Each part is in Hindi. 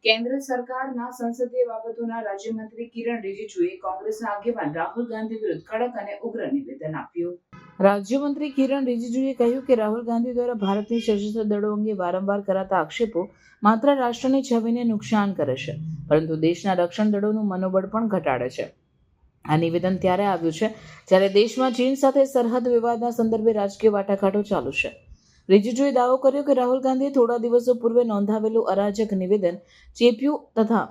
કેન્દ્ર સરકારના સંસદીય બાબતોના રાજ્યમંત્રી કિરણ રિજિજુએ કોંગ્રેસના આગેવાન રાહુલ ગાંધી વિરુદ્ધ કડક અને ઉગ્ર નિવેદન આપ્યું. રાજ્યમંત્રી કિરણ રિજિજુએ કહ્યું કે રાહુલ ગાંધી દ્વારા ભારતની સશસ્ત્ર દળો અંગે વારંવાર કરાતા આક્ષેપો માત્ર રાષ્ટ્રની છબીને નુકસાન કરે છે, પરંતુ દેશના રક્ષણ દળોનું મનોબળ પણ ઘટાડે છે. આ નિવેદન ત્યારે આવ્યું છે જ્યારે દેશમાં ચીન સાથે સરહદ વિવાદના સંદર્ભે રાજકીય વાટાઘાટો ચાલુ છે. રિજિજુએ દાવો કર્યો કે રાહુલ ગાંધીએ થોડા દિવસો પૂર્વે નોંધાવેલું અરાજક નિવેદન ચેપ્યું તથા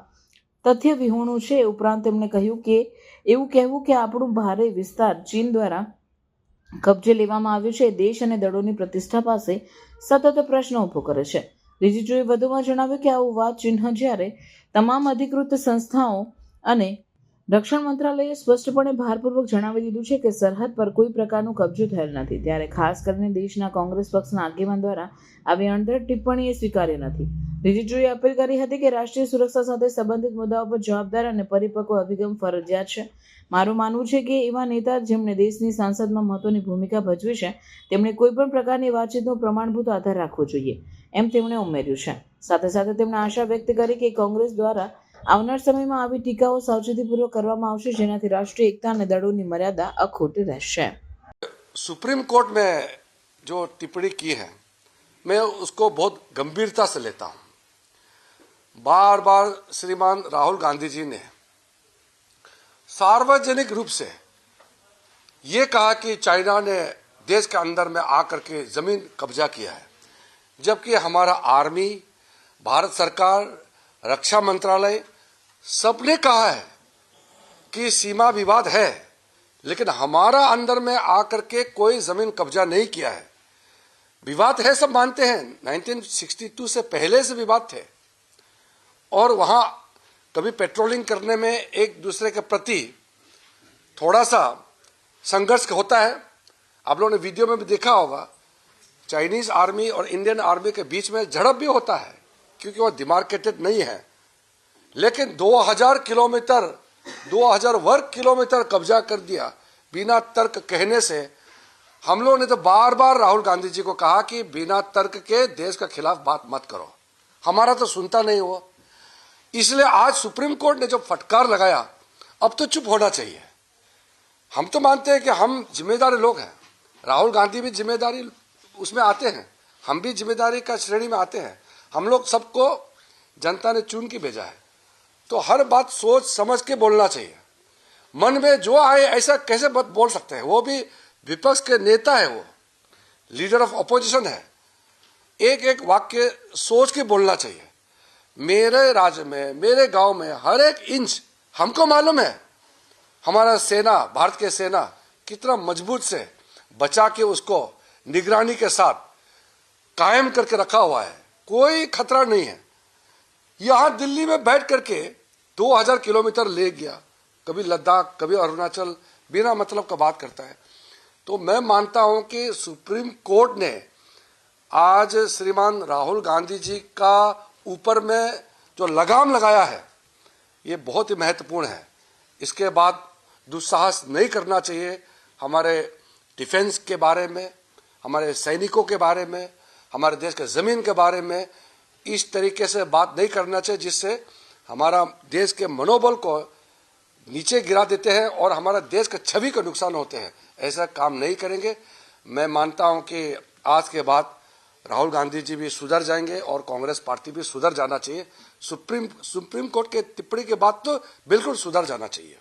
તથ્ય વિહોણું છે. ઉપરાંત તેમણે કહ્યું કે એવું કહેવું કે આપણું ભારે વિસ્તાર ચીન દ્વારા કબજે લેવામાં આવ્યું છે દેશ અને દળોની પ્રતિષ્ઠા પાસે સતત પ્રશ્ન ઊભો કરે છે. રિજિજુએ વધુમાં જણાવ્યું કે આવું વાત ચિહ્ન જ્યારે તમામ અધિકૃત સંસ્થાઓ અને રક્ષણ મંત્રાલયે સ્પષ્ટપણે ભારપૂર્વક જણાવી દીધું છે કે સરહદ પર કોઈ પ્રકારનું કબજો થયેલ નથી, ત્યારે ખાસ કરીને દેશના કોંગ્રેસ પક્ષના આગેવાન દ્વારા આવી અણધડ ટિપ્પણી એ સ્વીકાર્ય નથી. રિજિજુએ અપીલ કરી હતી કે રાષ્ટ્રીય સુરક્ષા સાથે સંબંધિત મુદ્દાઓ પર જવાબદાર અને પરિપક્વ અભિગમ ફરજિયાત છે. મારું માનવું છે કે એવા નેતા જેમણે દેશની સાંસદમાં મહત્વની ભૂમિકા ભજવી છે તેમણે કોઈપણ પ્રકારની વાતચીતનો પ્રમાણભૂત આધાર રાખવો જોઈએ, એમ તેમણે ઉમેર્યું છે. સાથે સાથે તેમણે આશા વ્યક્ત કરી કે કોંગ્રેસ દ્વારા આવનાર સમયમાં આવી ટીકાઓ સાવચેતીપૂર્વક કરવામાં આવશે, જેનાથી રાષ્ટ્રીય એકતા અને દળોની મર્યાદા અખૂટ રહેશે. सुप्रीम कोर्ट में जो टिप्पणी की है मैं उसको बहुत गंभीरता से लेता हूं. बार बार श्रीमान राहुल गांधी जी ने सार्वजनिक रूप से ये कहा कि चाइना ने देश के अंदर में आकर के जमीन कब्जा किया है, जबकि हमारा आर्मी, भारत सरकार, रक्षा मंत्रालय सबने कहा है कि सीमा विवाद है, लेकिन हमारा अंदर में आकर के कोई जमीन कब्जा नहीं किया है. विवाद है, सब मानते हैं, 1962 से पहले से विवाद थे और वहां कभी पेट्रोलिंग करने में एक दूसरे के प्रति थोड़ा सा संघर्ष होता है. आप लोगों ने वीडियो में भी देखा होगा, चाइनीज आर्मी और इंडियन आर्मी के बीच में झड़प भी होता है क्योंकि वो डिमार्केटेड नहीं है. लेकिन 2000 किलोमीटर 2000 वर्ग किलोमीटर कब्जा कर दिया बिना तर्क कहने से. हम लोगों ने तो बार बार राहुल गांधी जी को कहा कि बिना तर्क के देश के खिलाफ बात मत करो, हमारा तो सुनता नहीं हो. इसलिए आज सुप्रीम कोर्ट ने जो फटकार लगाया, अब तो चुप होना चाहिए. हम तो मानते हैं कि हम जिम्मेदारी लोग हैं, राहुल गांधी भी जिम्मेदारी उसमें आते हैं, हम भी जिम्मेदारी का श्रेणी में आते हैं. हम लोग सबको जनता ने चुन के भेजा है, तो हर बात सोच समझ के बोलना चाहिए. मन में जो आए ऐसा कैसे मत बोल सकते हैं. वो भी विपक्ष के नेता है, वो लीडर ऑफ ऑपोजिशन है. एक एक वाक्य सोच के बोलना चाहिए. मेरे राज्य में, मेरे गांव में हर एक इंच हमको मालूम है. हमारा सेना, भारत के सेना कितना मजबूत से बचा के उसको निगरानी के साथ कायम करके रखा हुआ है, कोई खतरा नहीं है. यहां दिल्ली में बैठ करके 2000 किलोमीटर ले गया, कभी लद्दाख, कभी अरुणाचल, बिना मतलब का बात करता है. तो मैं मानता हूं कि सुप्रीम कोर्ट ने आज श्रीमान राहुल गांधी जी का ऊपर में जो लगाम लगाया है, ये बहुत ही महत्वपूर्ण है. इसके बाद दुस्साहस नहीं करना चाहिए. हमारे डिफेंस के बारे में, हमारे सैनिकों के बारे में, हमारे देश के जमीन के बारे में इस तरीके से बात नहीं करना चाहिए जिससे हमारा देश के मनोबल को नीचे गिरा देते हैं और हमारा देश का छवि का नुकसान होते हैं. ऐसा काम नहीं करेंगे. मैं मानता हूं कि आज के बाद राहुल गांधी जी भी सुधर जाएंगे और कांग्रेस पार्टी भी सुधर जाना चाहिए. सुप्रीम कोर्ट के टिप्पणी के बाद तो बिल्कुल सुधर जाना चाहिए.